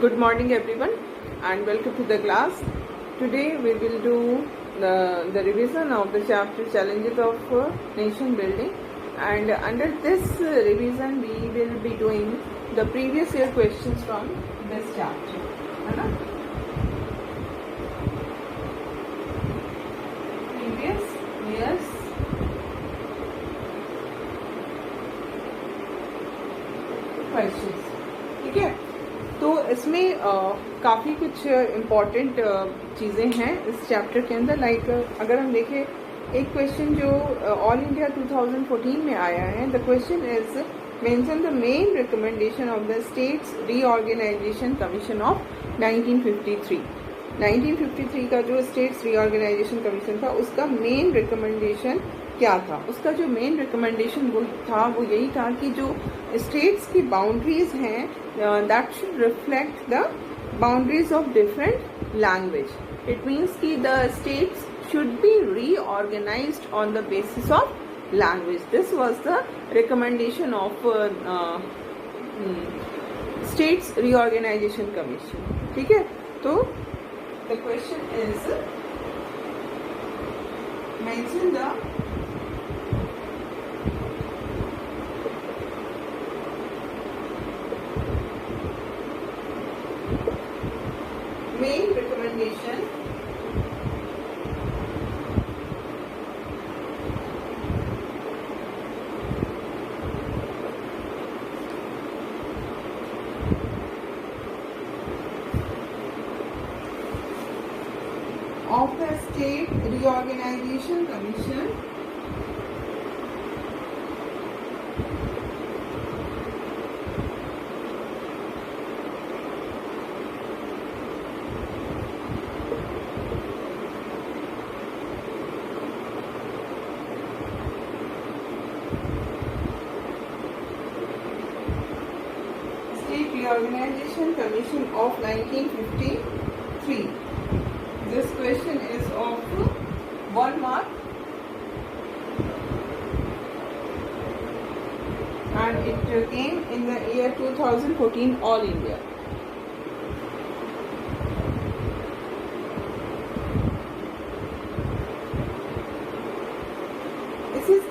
Good morning everyone and welcome to the class. Today we will do the revision of the chapter Challenges of Nation Building, and under this revision we will be doing the previous year questions from this chapter. है ना? Previous years questions. ठीक है, तो इसमें काफ़ी कुछ important चीज़ें हैं इस चैप्टर के अंदर. लाइक अगर हम देखें एक क्वेश्चन जो ऑल इंडिया 2014 में आया है. The question is mention the main recommendation of the States reorganisation Commission of 1953. 1953 का जो स्टेट्स रीऑर्गेनाइजेशन कमीशन था उसका मेन रिकमेंडेशन क्या था. उसका जो मेन रिकमेंडेशन वो यही था कि जो स्टेट्स की बाउंड्रीज हैं that should reflect the boundaries of different language. It means कि the states should be reorganised on the basis of language. This was the recommendation of states reorganisation commission. ठीक है, तो the question is mention the main recommendation of the State Reorganization Commission Reorganization Commission of 1953. This question is of 1 mark and it came in the year 2014 All India. This is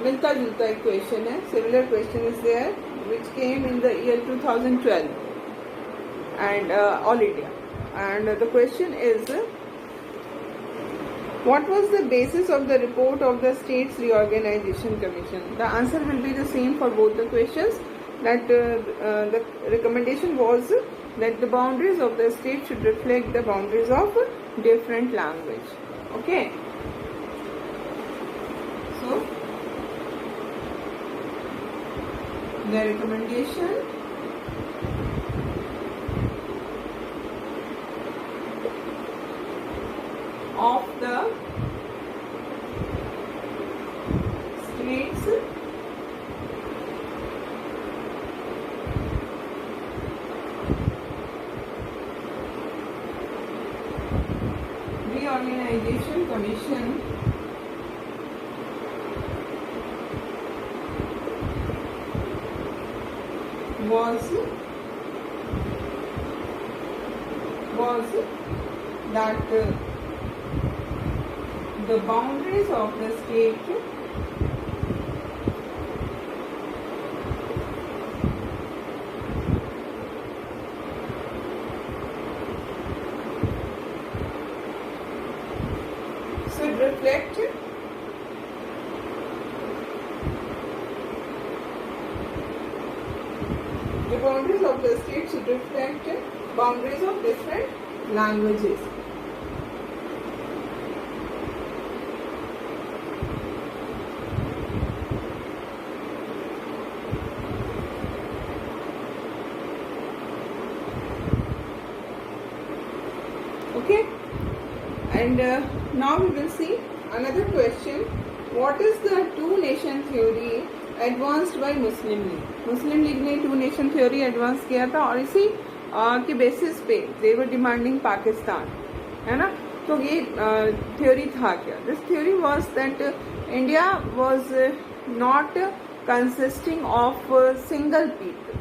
मिलता जुलता एक question है. Similar question is there which came in the year 2012 and All India, and the question is what was the basis of the report of the States Reorganization Commission. The answer will be the same for both the questions, that the recommendation was that the boundaries of the state should reflect the boundaries of different language. Okay, so the recommendation of the states reorganization commission was that the boundaries of the state should reflect the boundaries of the state should reflect boundaries of different languages. Okay, and now we will see another question. What is the two nation theory advanced by Muslim League? Muslim League ने to nation theory advance किया था और इसी के basis पे दे were demanding Pakistan, है ना. तो ये थ्योरी था क्या? This theory was that India was not consisting of single people,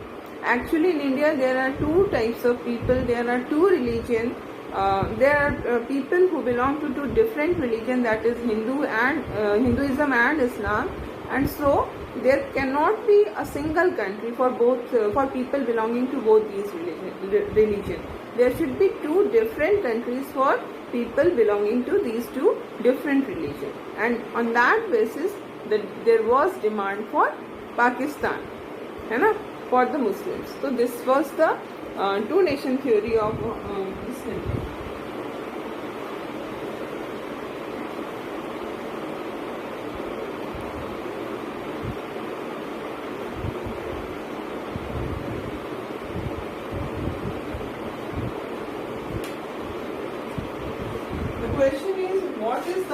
Actually, in India, there are two types of people. There are two religions. There are people who belong to two different religions, that is Hinduism and Islam, and so there cannot be a single country for both for people belonging to both these religions. There should be two different countries for people belonging to these two different religions, and on that basis there was demand for Pakistan, है ना, for the Muslims. So this was the two nation theory of Islam. The question is, what is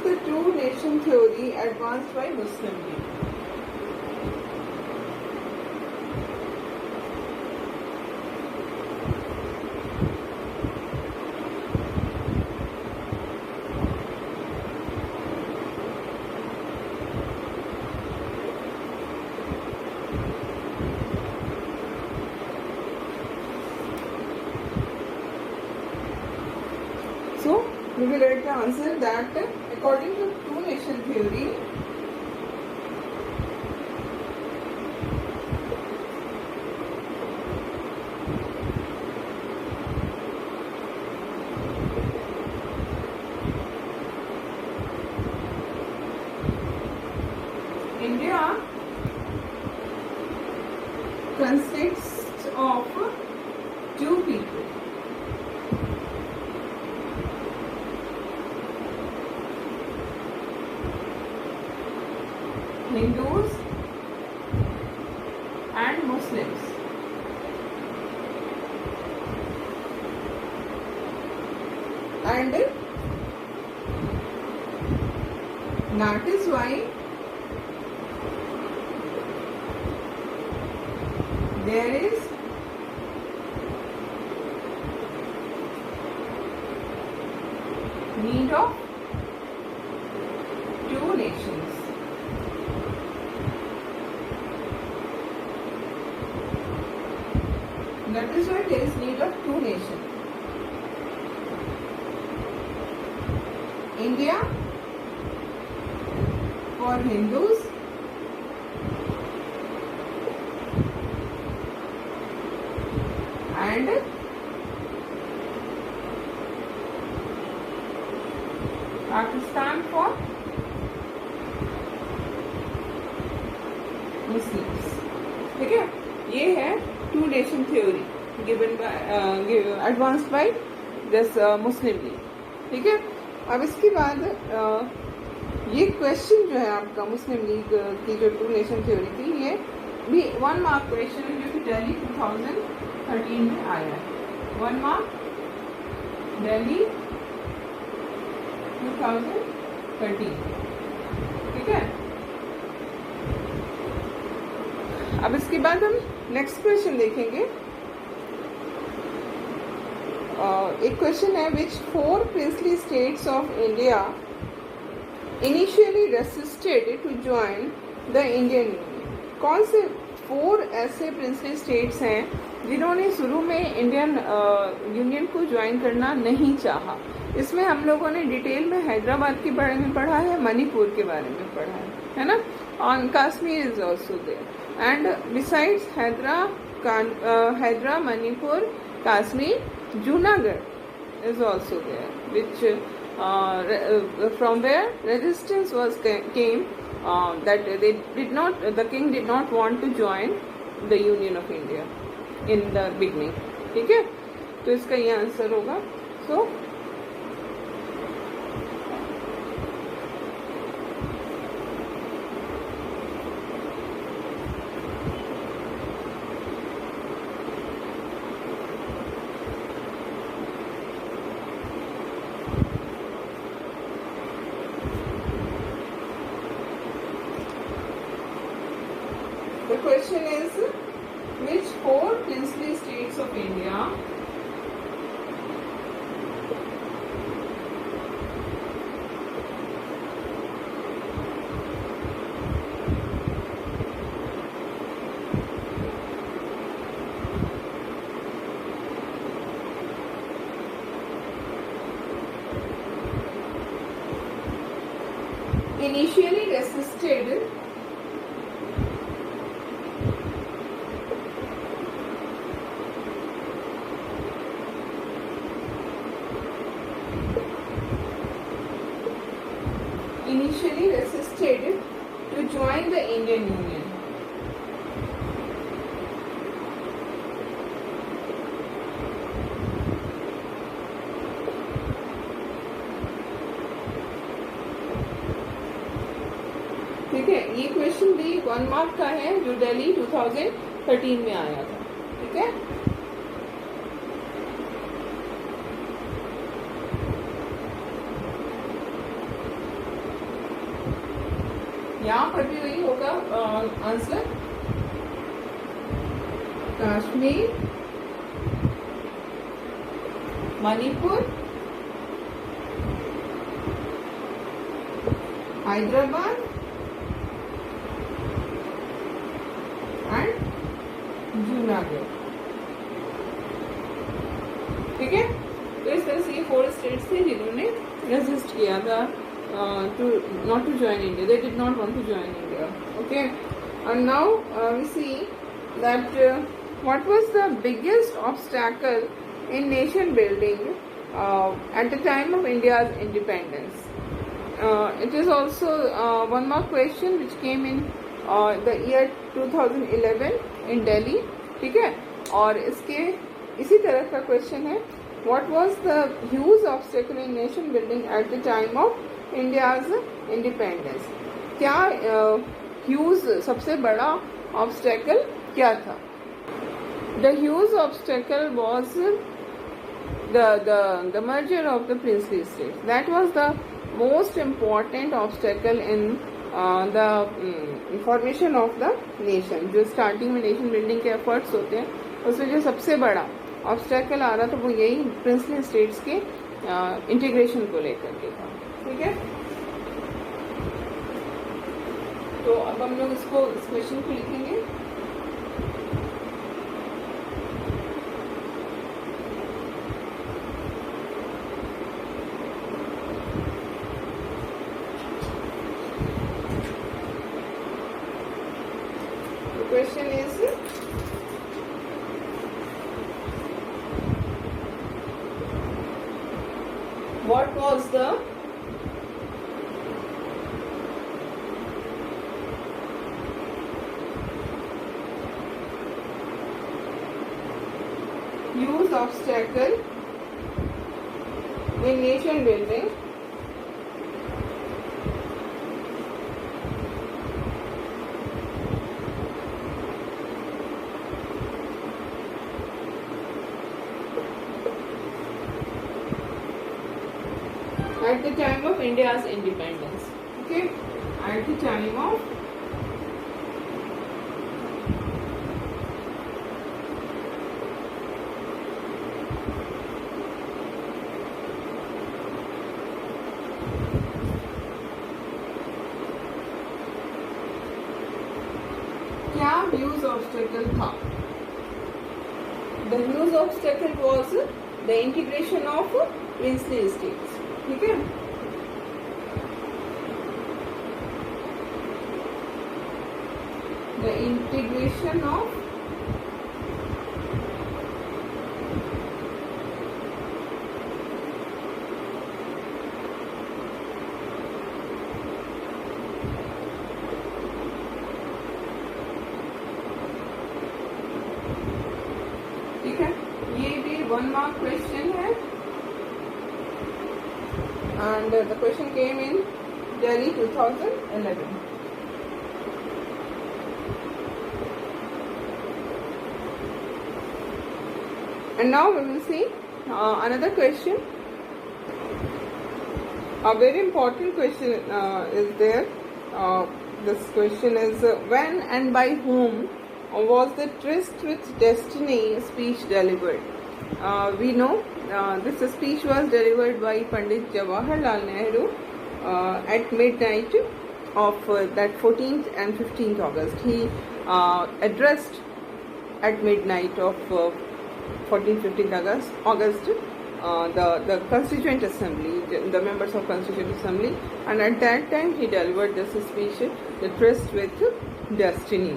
the two nation theory advanced by Muslim League? So we will write the answer that according to two nation theory, India consists of two people. Hindus and Muslims. And that is why there is need of two nations. That is why there is need of two nations. India for Hindus and Pakistan for Muslims. ठीक है, ये है two nation theory given by advanced by this Muslim League. ठीक है, अब इसके बाद ये क्वेश्चन जो है आपका मुस्लिम लीग की जो टू नेशन थ्योरी थी, ये भी 1 मार्क क्वेश्चन है जो कि दिल्ली 2013 में आया है. 1 मार्क दिल्ली 2013. ठीक है, अब इसके बाद हम नेक्स्ट क्वेश्चन देखेंगे. एक क्वेश्चन है, विच 4 princely states of India initially resisted to join the Indian Union? कौन से 4 ऐसे प्रिंसली स्टेट्स हैं जिन्होंने शुरू में इंडियन यूनियन को ज्वाइन करना नहीं चाहा? इसमें हम लोगों ने डिटेल में हैदराबाद के बारे में पढ़ा है, मणिपुर के बारे में पढ़ा है ना. On Kashmir is also there, and besides Hyderabad, Manipur, Kashmir, Junagadh is also there, which from where resistance was came, that the king did not want to join the Union of India in the beginning. ठीक है, तो इसका ये answer होगा. So the question is, which 4 princely states of India initially resisted to join the Indian Union. ठीक है, ये question भी 1 मार्क का है जो दिल्ली 2013 में आया था. ठीक है, यहाँ पर भी वही होगा आंसर. कश्मीर, मणिपुर, हैदराबाद एंड जूनागढ़. ठीक है, तो इस तरह से ये 4 स्टेट्स थे जिन्होंने रेजिस्ट किया था not to join India. They did not want to join India. Okay, and now we see that what was the biggest obstacle in nation building at the time of India's independence. It is also 1 more question which came in the year 2011 in Delhi. ठीक है, और इसके इसी तरह का question है, what was the huge obstacle in nation building at the time of India's independence. क्या huge सबसे बड़ा ऑब्स्टेकल क्या था? The huge obstacle was the merger of the princely states. That was the most important obstacle in the formation of the nation. जो starting में nation building के efforts होते हैं उसमें जो सबसे बड़ा ऑब्स्टेकल आ रहा था वो यही प्रिंसली स्टेट्स के इंटीग्रेशन को लेकर के था. ठीक है, तो अब हम लोग इसको इस क्वेश्चन को लिखेंगे. The question is, what was the huge obstacle in nation building at the time of India's independence. Okay, at the time of क्या ह्यूज ऑब्स्टेकल था? The huge obstacle was the integration of princely states. ठीक है, the integration of ठीक है, ये भी 1 mark question है and the question came in Delhi 2011. And now we will see another question. A very important question is there. This question is when and by whom was the Tryst with Destiny speech delivered? We know this speech was delivered by Pandit Jawaharlal Nehru at midnight of that 14th and 15th August. He addressed at midnight of 14th 15th August the Constituent Assembly, the members of Constituent Assembly, and at that time he delivered this speech, the Tryst with Destiny.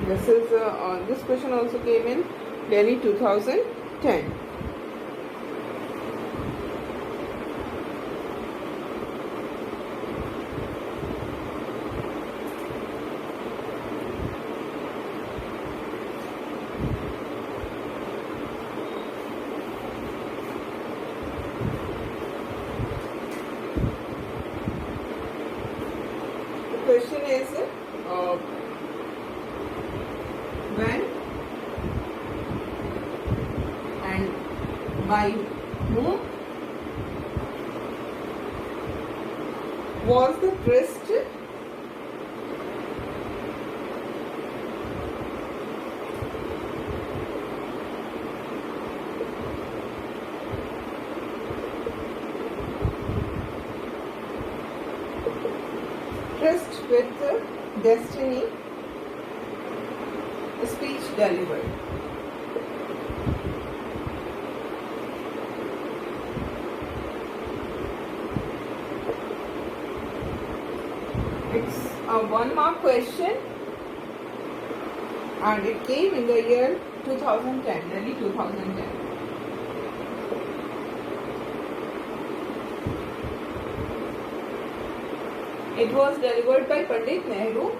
This question also came in Delhi 2010. The question is when and by whom was the Tryst with Destiny speech delivered? It's a 1 mark question and it came in the year 2010, Delhi 2010. It was delivered by Pandit Nehru.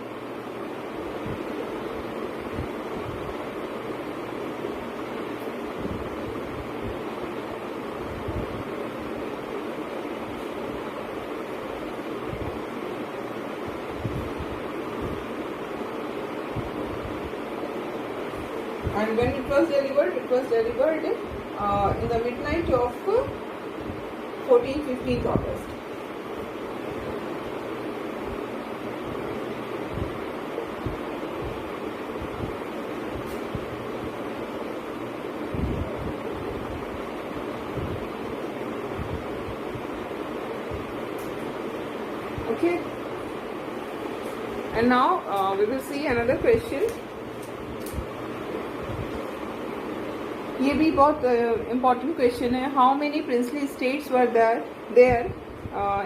And when it was delivered in the midnight of 14th-15th August. Okay, and now we will see another question. ये भी बहुत important question है. How many princely states were there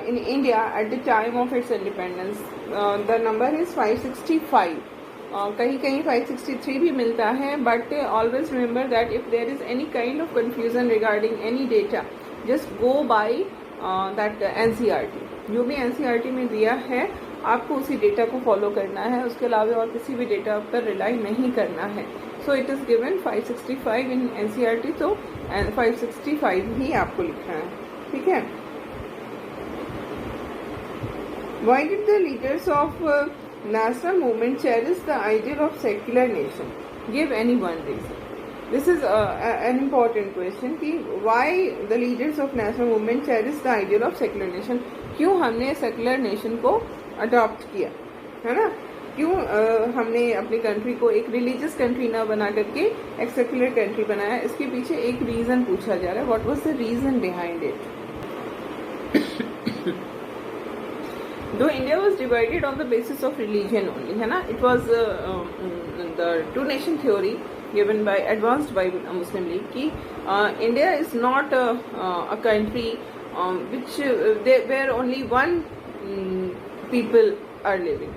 in India at the time of its independence? The number is 565. कहीं कहीं 563 भी मिलता है, but always remember that if there is any kind of confusion regarding any data, just go by that NCERT. जो भी NCERT में दिया है आपको उसी डेटा को फॉलो करना है, उसके अलावा और किसी भी डेटा पर रिलाई नहीं करना है. So it is given 565 in NCERT, तो 565 ही आपको लिखना है. ठीक है. Why did the leaders of national movement cherish the ideal of secular nation? Give any one reason. This is an important question कि why the leaders of national movement cherish the ideal of secular nation? क्यों हमने secular nation को adopt किया, है ना? क्यों हमने अपनी कंट्री को एक रिलीजियस कंट्री ना बना करके एक सेकुलर कंट्री बनाया? इसके पीछे एक रीजन पूछा जा रहा है. What was the reason behind it? Though India was divided on the basis of religion only, है ना? It was the two-nation theory given by advanced by Muslim League कि India is not a country which where only one people are living.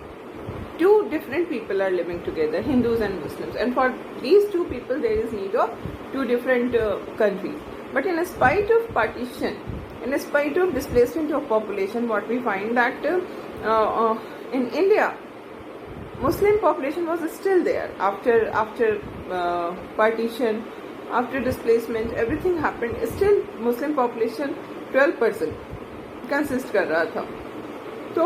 Two different people are living together, Hindus and Muslims, and for these two people there is need of two different countries. But in spite of partition, in spite of displacement of population, what we find that in India, Muslim population was still there after partition, after displacement, everything happened. Still Muslim population 12% consist कर रहा था. तो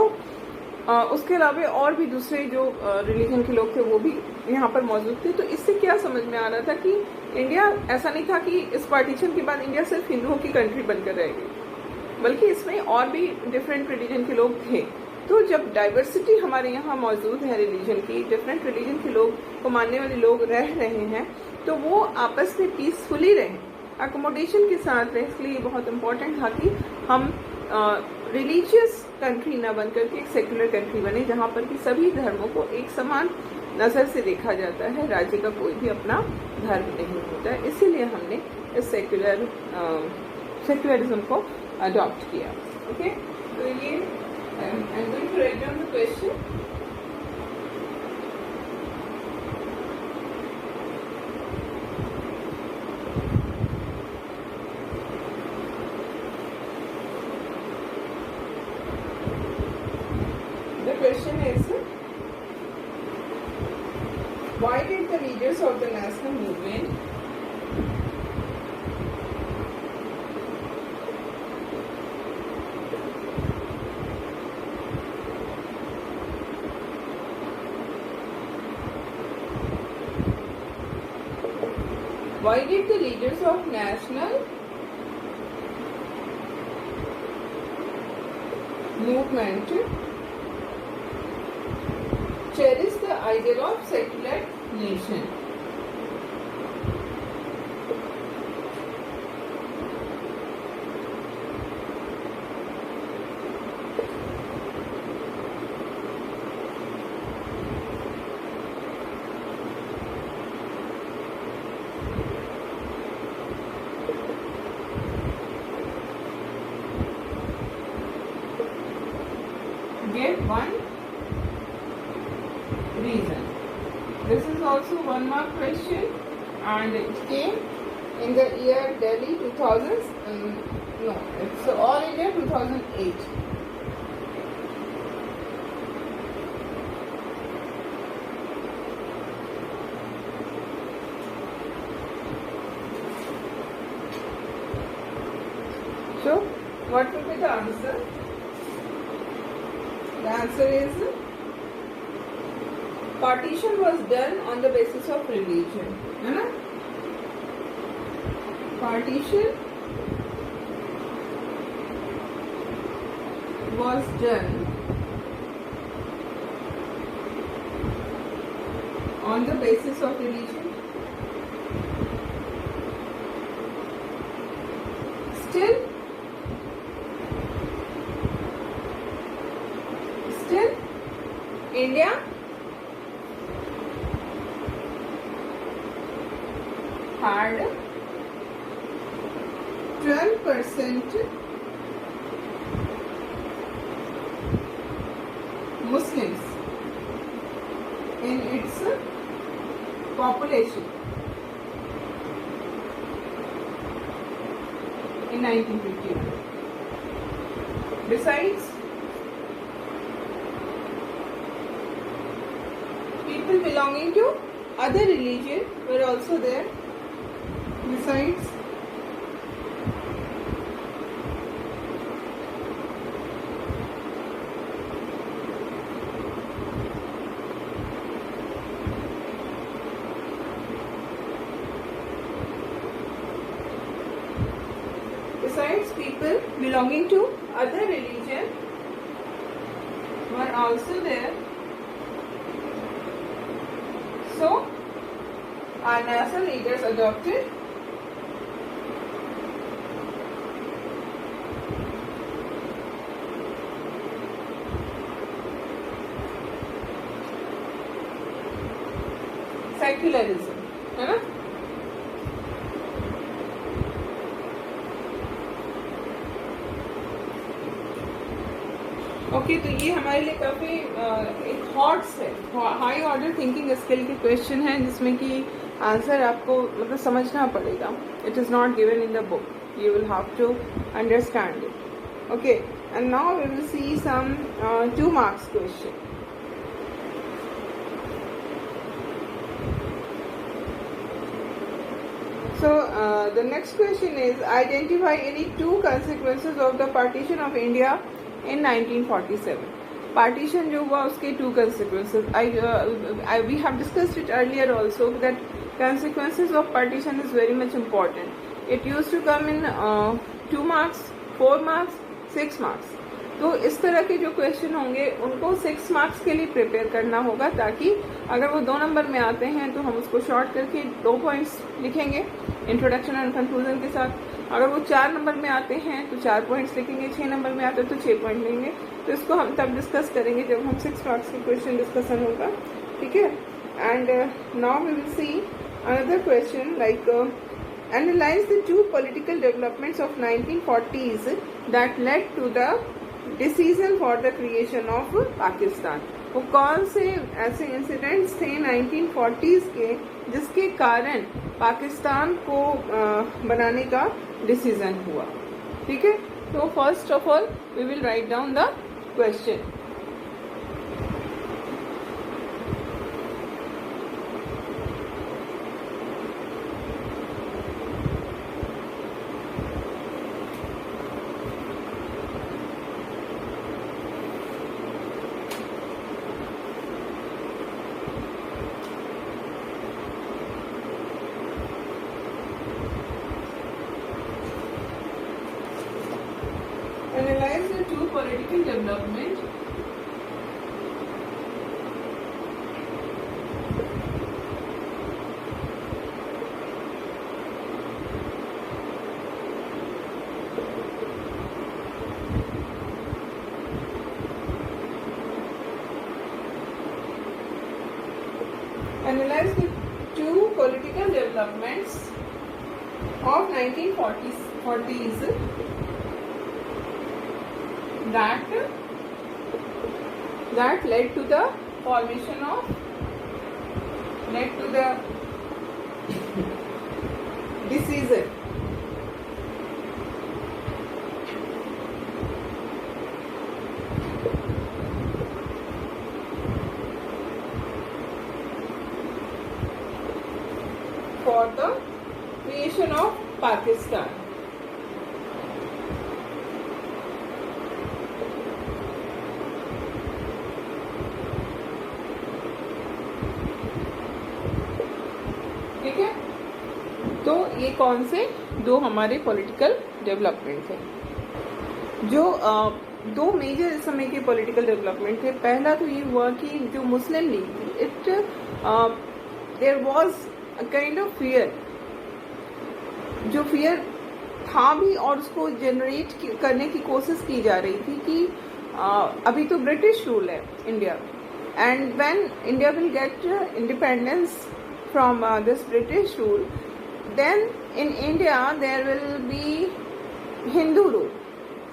उसके अलावा और भी दूसरे जो रिलीजन के लोग थे वो भी यहाँ पर मौजूद थे. तो इससे क्या समझ में आ रहा था कि इंडिया ऐसा नहीं था कि इस पार्टीशन के बाद इंडिया सिर्फ हिंदुओं की कंट्री बनकर रहेगी, बल्कि इसमें और भी डिफरेंट रिलीजन के लोग थे. तो जब डाइवर्सिटी हमारे यहाँ मौजूद है रिलीजन की, डिफरेंट रिलीजन के लोग को मानने वाले लोग रह रहे हैं, तो वो आपस में पीसफुली रहें, अकोमोडेशन के साथ रहें। इसलिए बहुत इम्पोर्टेंट था कि हम रिलीजियस कंट्री ना बन करके एक सेकुलर कंट्री बने, जहाँ पर कि सभी धर्मों को एक समान नज़र से देखा जाता है, राज्य का कोई भी अपना धर्म नहीं होता है। इसीलिए हमने इस सेकुलरिज्म को अडॉप्ट किया। ओके, तो ये I am going to write down the question. The question is, why did the leaders of the national movement of national movement cherish the ideal of secular nation? Give one reason. This is also 1 mark question, and it came in the year Delhi 2000. No, it's All India 2008. So, what will be the answer? The answer is partition was done on the basis of religion. है ना? Partition was done on the basis of religion. Still India had 12% Muslims in its population in 1951. Besides, people belonging to other religion were also there. Besides, people belonging to other religion were also there. So, our national leaders adopted secularism, है ना। Okay, तो ये हमारे लिए काफ़ी एक thoughts है, high order thinking skill के क्वेश्चन है, जिसमें कि आंसर आपको मतलब समझना पड़ेगा. It is not given in the book, you will have to understand it. Okay, and now we will see some 2 marks question. So the next question is, identify any 2 consequences of the partition of India in 1947. Partition जो हुआ उसके 2 consequences. We have discussed it earlier also that consequences of partition is very much important. It used to come in 2 marks, 4 marks, 6 marks. तो इस तरह के जो question होंगे उनको 6 मार्क्स के लिए प्रिपेयर करना होगा, ताकि अगर वो 2 नंबर में आते हैं तो हम उसको शॉर्ट करके 2 पॉइंट्स लिखेंगे इंट्रोडक्शन एंड कंक्लूजन के साथ। अगर वो 4 नंबर में आते हैं तो 4 पॉइंट्स लिखेंगे, 6 नंबर में आते हैं तो 6 पॉइंट लेंगे। तो इसको हम तब डिस्कस करेंगे जब हम 6 मार्क्स के क्वेश्चन डिस्कशन होगा, ठीक है। And now we will see another question like analyze the 2 political developments of 1940s that led to the decision for the creation of Pakistan। वो कौन से ऐसे इंसिडेंट्स थे 1940s के जिसके कारण पाकिस्तान को बनाने का डिसीजन हुआ, ठीक है। तो first of all we will write down the question. Analyze the 2 political development of 1940s that led to the formation of decision for the creation of Pakistan। ठीक है, तो ये कौन से 2 हमारे पॉलिटिकल डेवलपमेंट थे? जो 2 मेजर इस समय के पॉलिटिकल डेवलपमेंट थे। पहला तो ये हुआ कि जो मुस्लिम लीग थी, there was a kind of fear, जो फियर था भी और उसको जनरेट करने की कोशिश की जा रही थी कि अभी तो ब्रिटिश रूल है India, and when India will get independence from this British rule, then in India there will be Hindu rule.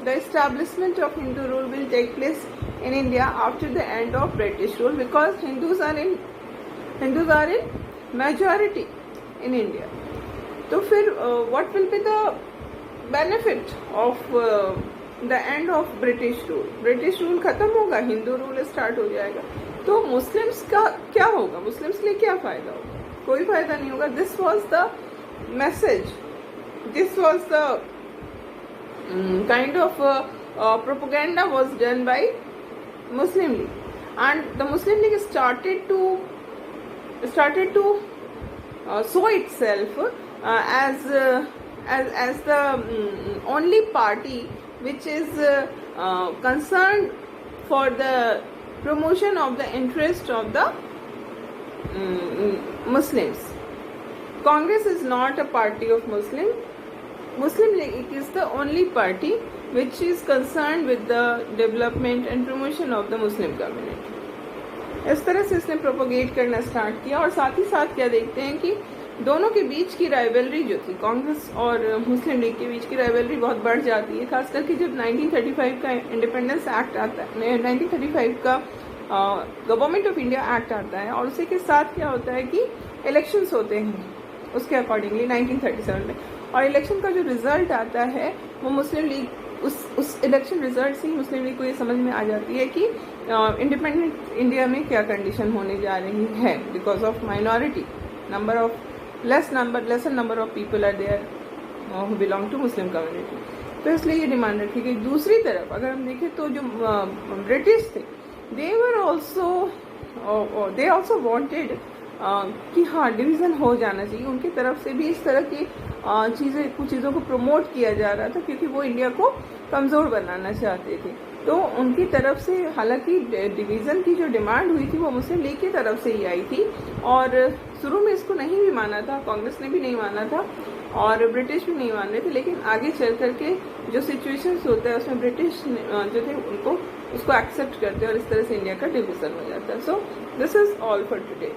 The establishment of Hindu rule will take place in India after the end of British rule, because Hindus are in majority in India. तो फिर what will be the benefit of the end of British rule? British rule खत्म होगा, Hindu rule start हो जाएगा, तो Muslims का क्या होगा? मुस्लिम्स के लिए क्या फायदा होगा? कोई फायदा नहीं होगा। This was the message, this was the kind of propaganda was done by Muslim league, and the Muslim league started to show itself as the only party which is concerned for the promotion of the interest of the Muslims. Congress is not a party of Muslim. Muslim League is the only party which is concerned with the development and promotion of the Muslim community. इस तरह से इसने propagate करना start किया, और साथ ही साथ क्या देखते हैं कि दोनों के बीच की राइवलरी जो थी, कांग्रेस और मुस्लिम लीग के बीच की राइवलरी बहुत बढ़ जाती है, खास करके जब 1935 का इंडिपेंडेंस एक्ट आता है, 1935 का गवर्नमेंट ऑफ इंडिया एक्ट आता है, और उसी के साथ क्या होता है कि इलेक्शंस होते हैं उसके अकॉर्डिंगली 1937 में, और इलेक्शन का जो रिजल्ट आता है वो मुस्लिम लीग उस इलेक्शन रिजल्ट से ही मुस्लिम लीग को ये समझ में आ जाती है कि इंडिपेंडेंट इंडिया में क्या कंडीशन होने जा रही है, because of minority lesser number of people are there who belong to Muslim community। तो इसलिए ये डिमांड रखी गई। दूसरी तरफ अगर हम देखें तो जो ब्रिटिश थे, they also wanted कि हाँ डिवीज़न हो जाना चाहिए, उनकी तरफ से भी इस तरह की कुछ चीज़ों को प्रमोट किया जा रहा था, क्योंकि वो इंडिया को कमज़ोर बनाना चाहते थे। तो उनकी तरफ से हालांकि डिवीज़न की जो डिमांड हुई थी वो मुस्लिम लीग की तरफ से ही आई थी, और शुरू में इसको नहीं भी माना था, कांग्रेस ने भी नहीं माना था और ब्रिटिश भी नहीं मान रहे थे, लेकिन आगे चल करके जो सिचुएशंस होता है उसमें ब्रिटिश जो थे उनको उसको एक्सेप्ट करते हैं और इस तरह से इंडिया का डिवीज़न हो जाता है। So this is all for today.